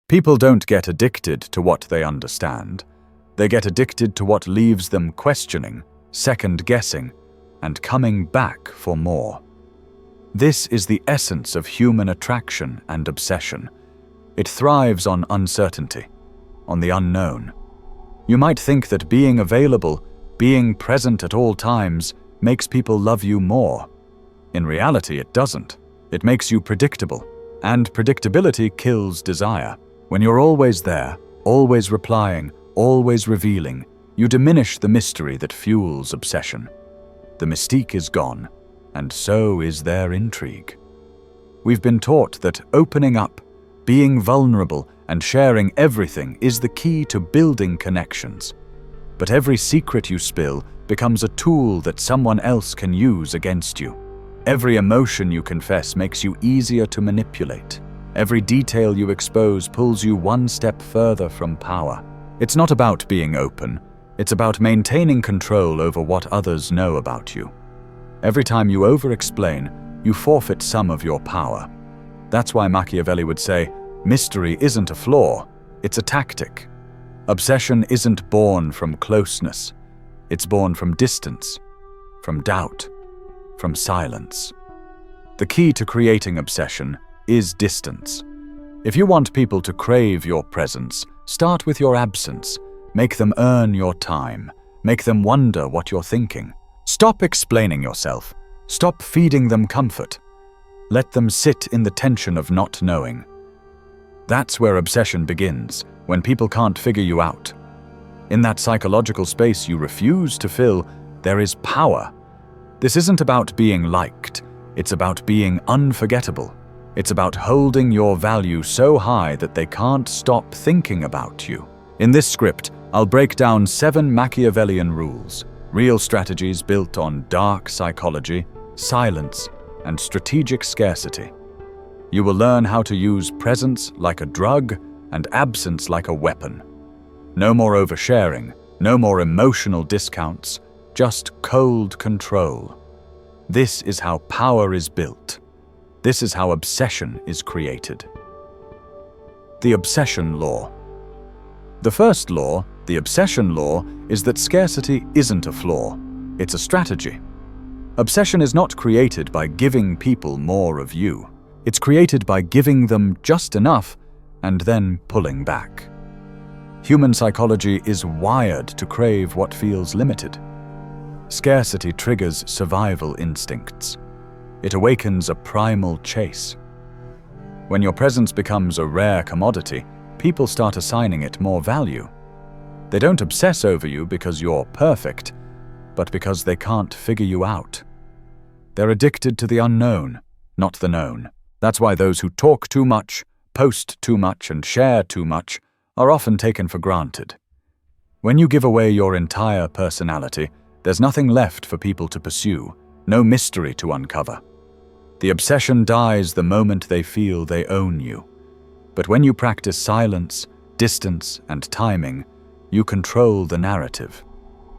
People don't get addicted to what they understand. They get addicted to what leaves them questioning, second-guessing, and coming back for more. This is the essence of human attraction and obsession. It thrives on uncertainty, on the unknown. You might think that being available, being present at all times, makes people love you more. In reality, it doesn't. It makes you predictable, and predictability kills desire. When you're always there, always replying, always revealing, you diminish the mystery that fuels obsession. The mystique is gone, and so is their intrigue. We've been taught that opening up, being vulnerable, and sharing everything is the key to building connections. But every secret you spill becomes a tool that someone else can use against you. Every emotion you confess makes you easier to manipulate. Every detail you expose pulls you one step further from power. It's not about being open. It's about maintaining control over what others know about you. Every time you over-explain, you forfeit some of your power. That's why Machiavelli would say, mystery isn't a flaw, it's a tactic. Obsession isn't born from closeness. It's born from distance, from doubt, from silence. The key to creating obsession is distance. If you want people to crave your presence, start with your absence. Make them earn your time. Make them wonder what you're thinking. Stop explaining yourself. Stop feeding them comfort. Let them sit in the tension of not knowing. That's where obsession begins, when people can't figure you out. In that psychological space you refuse to fill, there is power. This isn't about being liked. It's about being unforgettable. It's about holding your value so high that they can't stop thinking about you. In this script, I'll break down 7 Machiavellian rules, real strategies built on dark psychology, silence, and strategic scarcity. You will learn how to use presence like a drug and absence like a weapon. No more oversharing, no more emotional discounts, just cold control. This is how power is built. This is how obsession is created. The obsession law. The first law, the obsession law, is that scarcity isn't a flaw. It's a strategy. Obsession is not created by giving people more of you. It's created by giving them just enough and then pulling back. Human psychology is wired to crave what feels limited. Scarcity triggers survival instincts. It awakens a primal chase. When your presence becomes a rare commodity, people start assigning it more value. They don't obsess over you because you're perfect, but because they can't figure you out. They're addicted to the unknown, not the known. That's why those who talk too much, post too much, and share too much are often taken for granted. When you give away your entire personality, there's nothing left for people to pursue, no mystery to uncover. The obsession dies the moment they feel they own you. But when you practice silence, distance, and timing, you control the narrative.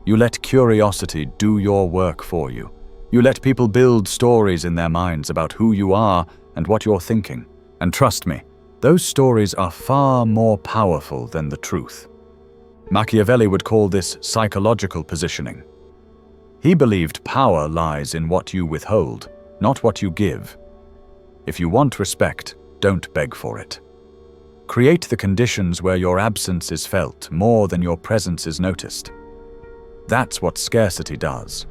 You let curiosity do your work for you. You let people build stories in their minds about who you are and what you're thinking. And trust me, those stories are far more powerful than the truth. Machiavelli would call this psychological positioning. He believed power lies in what you withhold, not what you give. If you want respect, don't beg for it. Create the conditions where your absence is felt more than your presence is noticed. That's what scarcity does.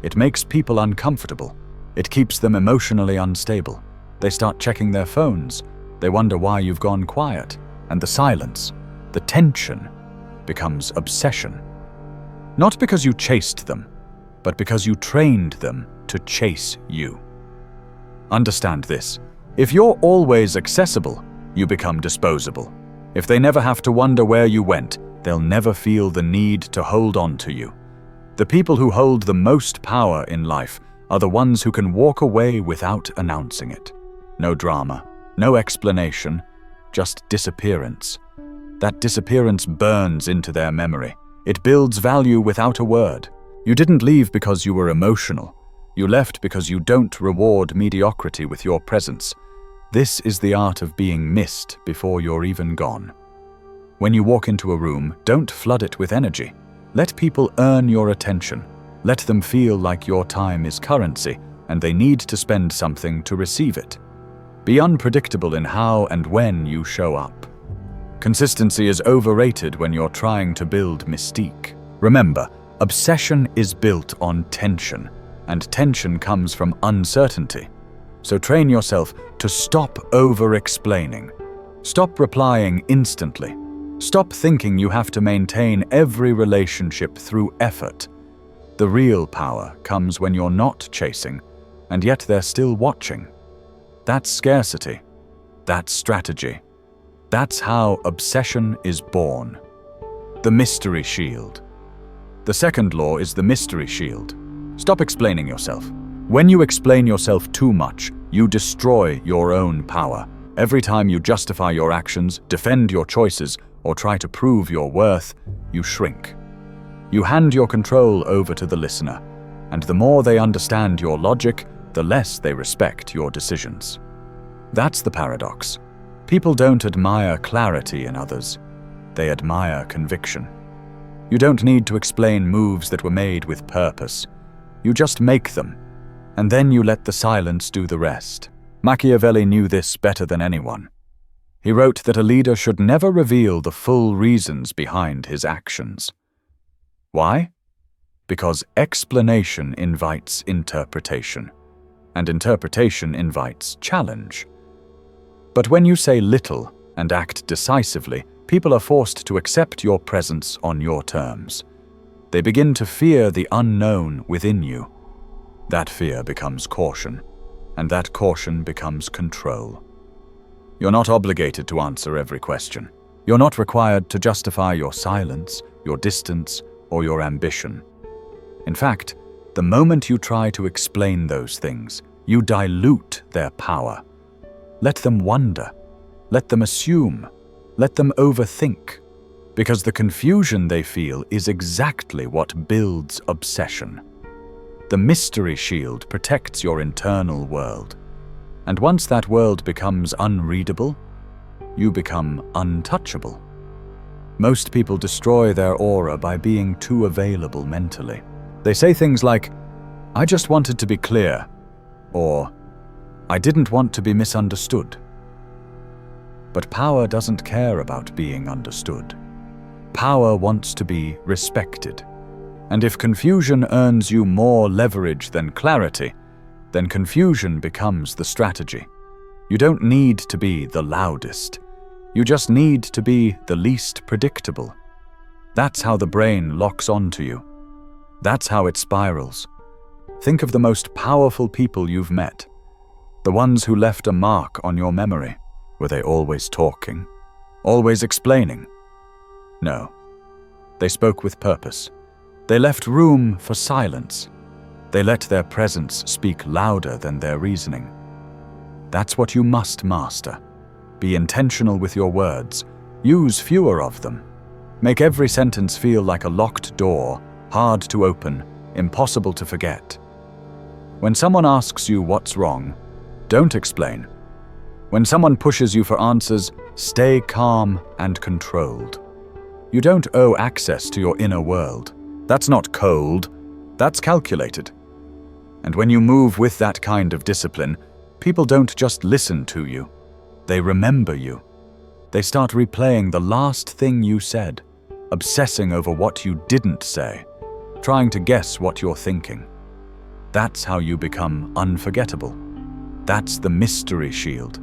It makes people uncomfortable. It keeps them emotionally unstable. They start checking their phones. They wonder why you've gone quiet. And the silence, the tension, becomes obsession. Not because you chased them, but because you trained them to chase you. Understand this. If you're always accessible, you become disposable. If they never have to wonder where you went, they'll never feel the need to hold on to you. The people who hold the most power in life are the ones who can walk away without announcing it. No drama, no explanation, just disappearance. That disappearance burns into their memory. It builds value without a word. You didn't leave because you were emotional. You left because you don't reward mediocrity with your presence. This is the art of being missed before you're even gone. When you walk into a room, don't flood it with energy. Let people earn your attention. Let them feel like your time is currency, and they need to spend something to receive it. Be unpredictable in how and when you show up. Consistency is overrated when you're trying to build mystique. Remember, obsession is built on tension, and tension comes from uncertainty. So train yourself to stop over-explaining. Stop replying instantly. Stop thinking you have to maintain every relationship through effort. The real power comes when you're not chasing, and yet they're still watching. That's scarcity. That's strategy. That's how obsession is born. The mystery shield. The second law is the mystery shield. Stop explaining yourself. When you explain yourself too much, you destroy your own power. Every time you justify your actions, defend your choices, or try to prove your worth, you shrink. You hand your control over to the listener, and the more they understand your logic, the less they respect your decisions. That's the paradox. People don't admire clarity in others. They admire conviction. You don't need to explain moves that were made with purpose. You just make them, and then you let the silence do the rest. Machiavelli knew this better than anyone. He wrote that a leader should never reveal the full reasons behind his actions. Why? Because explanation invites interpretation, and interpretation invites challenge. But when you say little and act decisively, people are forced to accept your presence on your terms. They begin to fear the unknown within you. That fear becomes caution, and that caution becomes control. You're not obligated to answer every question. You're not required to justify your silence, your distance, or your ambition. In fact, the moment you try to explain those things, you dilute their power. Let them wonder. Let them assume. Let them overthink. Because the confusion they feel is exactly what builds obsession. The mystery shield protects your internal world. And once that world becomes unreadable, you become untouchable. Most people destroy their aura by being too available mentally. They say things like, "I just wanted to be clear," or "I didn't want to be misunderstood." But power doesn't care about being understood. Power wants to be respected. And if confusion earns you more leverage than clarity, then confusion becomes the strategy. You don't need to be the loudest. You just need to be the least predictable. That's how the brain locks onto you. That's how it spirals. Think of the most powerful people you've met. The ones who left a mark on your memory. Were they always talking? Always explaining? No. They spoke with purpose. They left room for silence. They let their presence speak louder than their reasoning. That's what you must master. Be intentional with your words. Use fewer of them. Make every sentence feel like a locked door, hard to open, impossible to forget. When someone asks you what's wrong, don't explain. When someone pushes you for answers, stay calm and controlled. You don't owe access to your inner world. That's not cold, that's calculated. And when you move with that kind of discipline, people don't just listen to you, they remember you. They start replaying the last thing you said, obsessing over what you didn't say, trying to guess what you're thinking. That's how you become unforgettable. That's the mystery shield.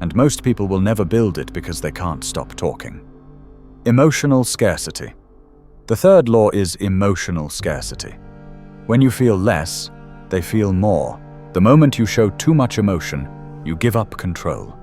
And most people will never build it because they can't stop talking. Emotional scarcity. The third law is emotional scarcity. When you feel less, they feel more. The moment you show too much emotion, you give up control.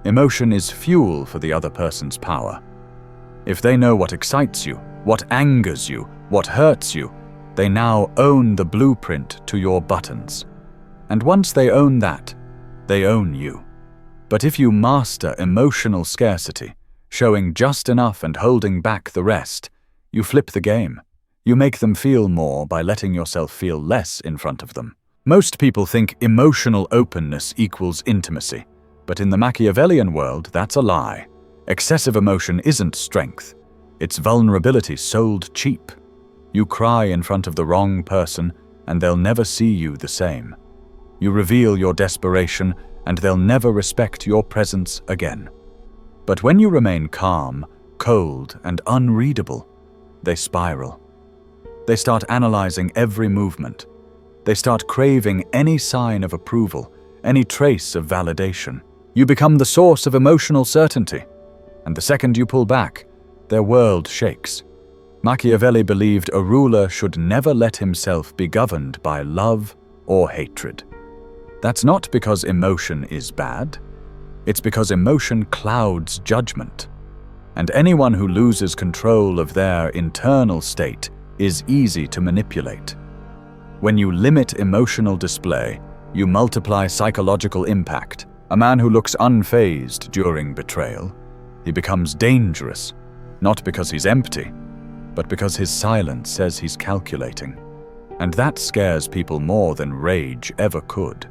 Emotion is fuel for the other person's power. If they know what excites you, what angers you, what hurts you, they now own the blueprint to your buttons. And once they own that, they own you. But if you master emotional scarcity, showing just enough and holding back the rest, you flip the game. You make them feel more by letting yourself feel less in front of them. Most people think emotional openness equals intimacy, But in the Machiavellian world, that's a lie. Excessive emotion isn't strength. It's vulnerability sold cheap. You cry in front of the wrong person, and they'll never see you the same. You reveal your desperation, and they'll never respect your presence again. But when you remain calm, cold, and unreadable, they spiral. They start analyzing every movement. They start craving any sign of approval, any trace of validation. You become the source of emotional certainty, and the second you pull back, their world shakes. Machiavelli believed a ruler should never let himself be governed by love or hatred. That's not because emotion is bad. It's because emotion clouds judgment. And anyone who loses control of their internal state is easy to manipulate. When you limit emotional display, you multiply psychological impact. A man who looks unfazed during betrayal, he becomes dangerous, not because he's empty, but because his silence says he's calculating. And that scares people more than rage ever could.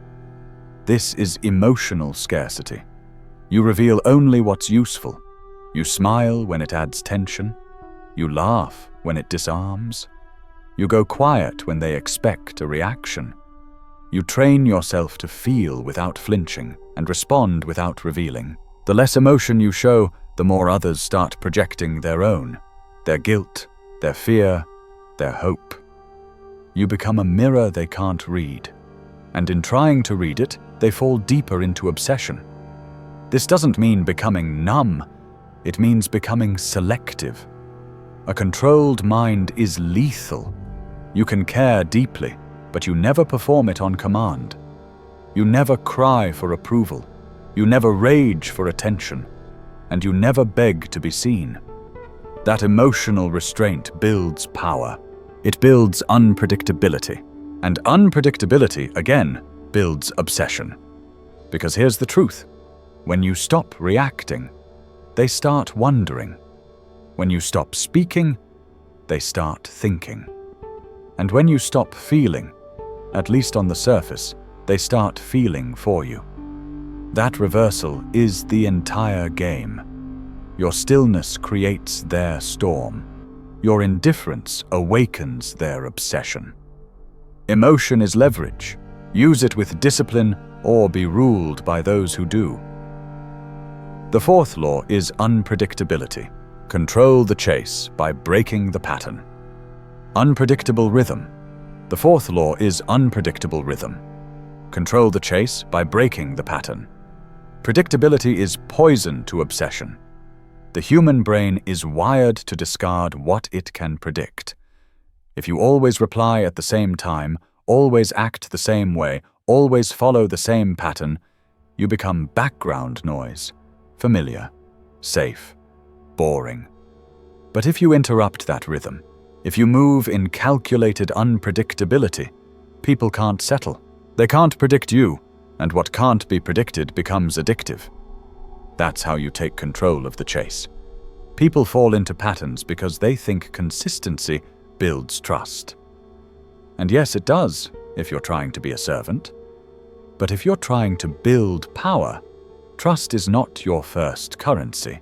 This is emotional scarcity. You reveal only what's useful. You smile when it adds tension. You laugh when it disarms. You go quiet when they expect a reaction. You train yourself to feel without flinching and respond without revealing. The less emotion you show, the more others start projecting their own, their guilt, their fear, their hope. You become a mirror they can't read, and in trying to read it, they fall deeper into obsession. This doesn't mean becoming numb, it means becoming selective. A controlled mind is lethal. You can care deeply, but you never perform it on command. You never cry for approval. You never rage for attention. And you never beg to be seen. That emotional restraint builds power. It builds unpredictability. And unpredictability, again, builds obsession. Because here's the truth. When you stop reacting, they start wondering. When you stop speaking, they start thinking. And when you stop feeling, at least on the surface, they start feeling for you. That reversal is the entire game. Your stillness creates their storm. Your indifference awakens their obsession. Emotion is leverage. Use it with discipline or be ruled by those who do. The fourth law is unpredictability. Control the chase by breaking the pattern. Unpredictable rhythm. The fourth law is unpredictable rhythm. Control the chase by breaking the pattern. Predictability is poison to obsession. The human brain is wired to discard what it can predict. If you always reply at the same time, always act the same way, always follow the same pattern, you become background noise, familiar, safe, boring. But if you interrupt that rhythm, if you move in calculated unpredictability, people can't settle. They can't predict you, and what can't be predicted becomes addictive. That's how you take control of the chase. People fall into patterns because they think consistency builds trust. And yes, it does, if you're trying to be a servant. But if you're trying to build power, trust is not your first currency.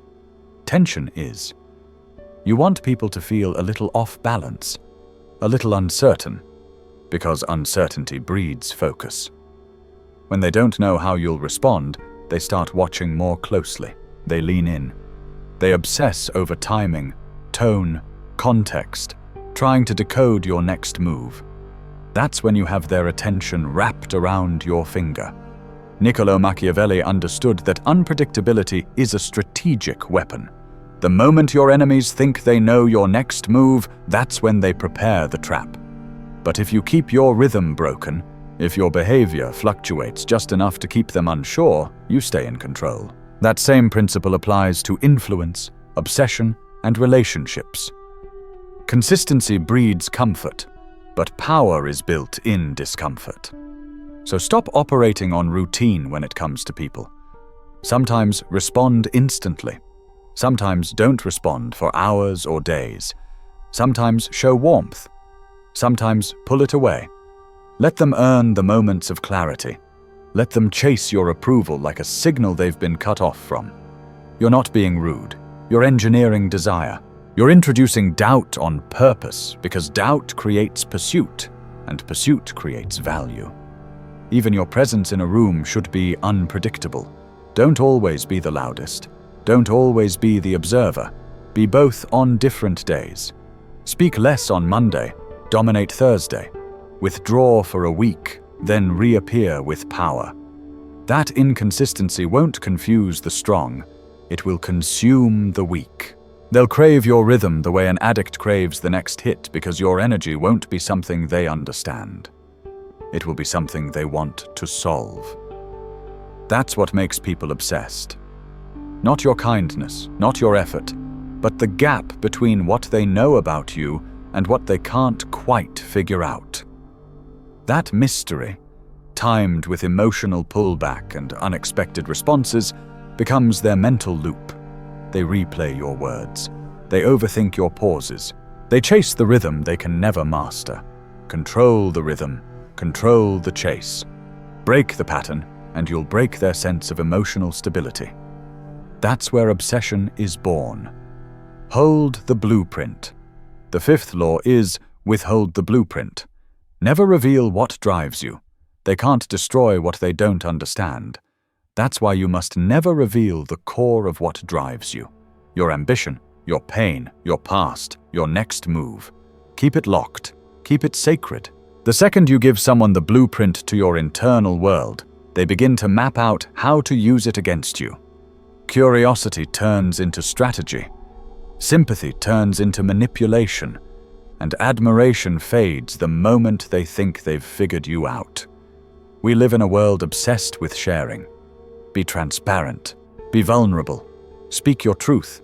Tension is. You want people to feel a little off balance, a little uncertain, because uncertainty breeds focus. When they don't know how you'll respond, they start watching more closely. They lean in. They obsess over timing, tone, context, trying to decode your next move. That's when you have their attention wrapped around your finger. Niccolo Machiavelli understood that unpredictability is a strategic weapon. The moment your enemies think they know your next move, that's when they prepare the trap. But if you keep your rhythm broken, if your behavior fluctuates just enough to keep them unsure, you stay in control. That same principle applies to influence, obsession, and relationships. Consistency breeds comfort, but power is built in discomfort. So stop operating on routine when it comes to people. Sometimes respond instantly. Sometimes don't respond for hours or days. Sometimes show warmth. Sometimes pull it away. Let them earn the moments of clarity. Let them chase your approval like a signal they've been cut off from. You're not being rude. You're engineering desire. You're introducing doubt on purpose because doubt creates pursuit, and pursuit creates value. Even your presence in a room should be unpredictable. Don't always be the loudest. Don't always be the observer. Be both on different days. Speak less on Monday, dominate Thursday. Withdraw for a week, then reappear with power. That inconsistency won't confuse the strong. It will consume the weak. They'll crave your rhythm the way an addict craves the next hit because your energy won't be something they understand. It will be something they want to solve. That's what makes people obsessed. Not your kindness, not your effort, but the gap between what they know about you and what they can't quite figure out. That mystery, timed with emotional pullback and unexpected responses, becomes their mental loop. They replay your words. They overthink your pauses. They chase the rhythm they can never master. Control the rhythm. Control the chase. Break the pattern, and you'll break their sense of emotional stability. That's where obsession is born. Hold the blueprint. The fifth law is withhold the blueprint. Never reveal what drives you. They can't destroy what they don't understand. That's why you must never reveal the core of what drives you. Your ambition, your pain, your past, your next move. Keep it locked. Keep it sacred. The second you give someone the blueprint to your internal world, they begin to map out how to use it against you. Curiosity turns into strategy. Sympathy turns into manipulation. And admiration fades the moment they think they've figured you out. We live in a world obsessed with sharing. Be transparent. Be vulnerable. Speak your truth.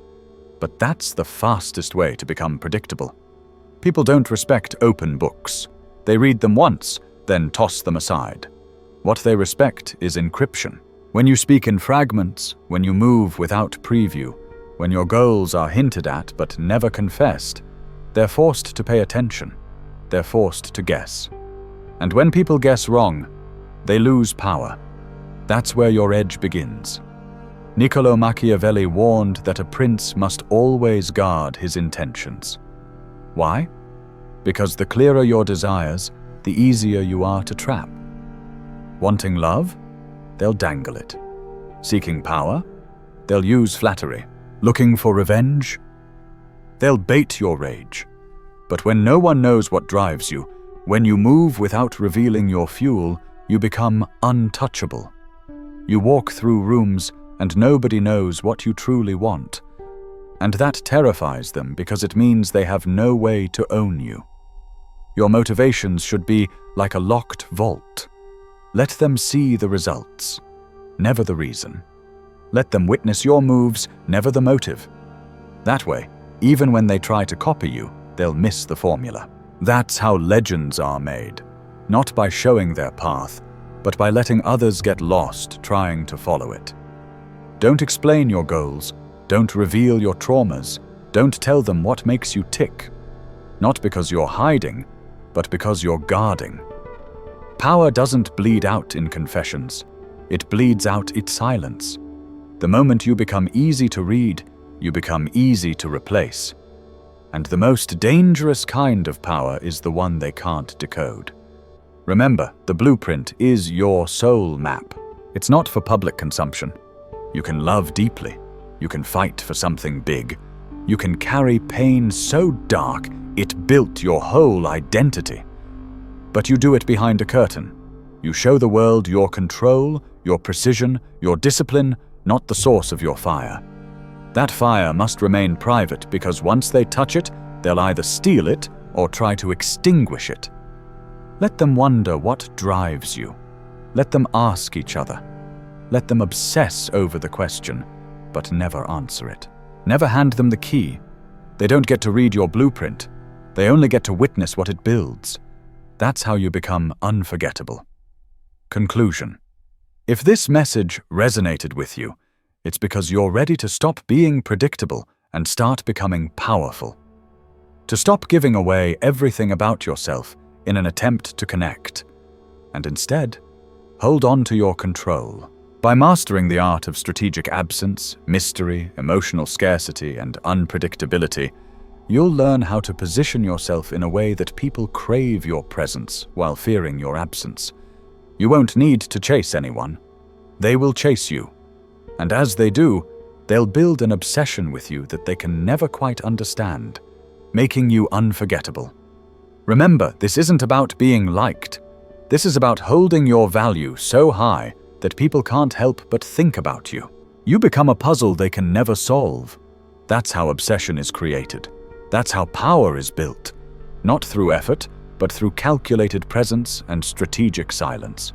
But that's the fastest way to become predictable. People don't respect open books. They read them once, then toss them aside. What they respect is encryption. When you speak in fragments, when you move without preview, when your goals are hinted at but never confessed, they're forced to pay attention. They're forced to guess. And when people guess wrong, they lose power. That's where your edge begins. Niccolo Machiavelli warned that a prince must always guard his intentions. Why? Because the clearer your desires, the easier you are to trap. Wanting love? They'll dangle it. Seeking power? They'll use flattery. Looking for revenge? They'll bait your rage. But when no one knows what drives you, when you move without revealing your fuel, you become untouchable. You walk through rooms and nobody knows what you truly want. And that terrifies them because it means they have no way to own you. Your motivations should be like a locked vault. Let them see the results, never the reason. Let them witness your moves, never the motive. That way, even when they try to copy you, they'll miss the formula. That's how legends are made, not by showing their path, but by letting others get lost trying to follow it. Don't explain your goals. Don't reveal your traumas. Don't tell them what makes you tick. Not because you're hiding, but because you're guarding. Power doesn't bleed out in confessions. It bleeds out in silence. The moment you become easy to read, you become easy to replace. And the most dangerous kind of power is the one they can't decode. Remember, the blueprint is your soul map. It's not for public consumption. You can love deeply. You can fight for something big. You can carry pain so dark it built your whole identity. But you do it behind a curtain. You show the world your control, your precision, your discipline, not the source of your fire. That fire must remain private because once they touch it, they'll either steal it or try to extinguish it. Let them wonder what drives you. Let them ask each other. Let them obsess over the question, but never answer it. Never hand them the key. They don't get to read your blueprint. They only get to witness what it builds. That's how you become unforgettable. Conclusion. If this message resonated with you, it's because you're ready to stop being predictable and start becoming powerful. To stop giving away everything about yourself in an attempt to connect, and instead, Hold on to your control. By mastering the art of strategic absence, mystery, emotional scarcity, and unpredictability, you'll learn how to position yourself in a way that people crave your presence while fearing your absence. You won't need to chase anyone. They will chase you. And as they do, they'll build an obsession with you that they can never quite understand, making you unforgettable. Remember, this isn't about being liked. This is about holding your value so high that people can't help but think about you. You become a puzzle they can never solve. That's how obsession is created. That's how power is built. Not through effort, but through calculated presence and strategic silence.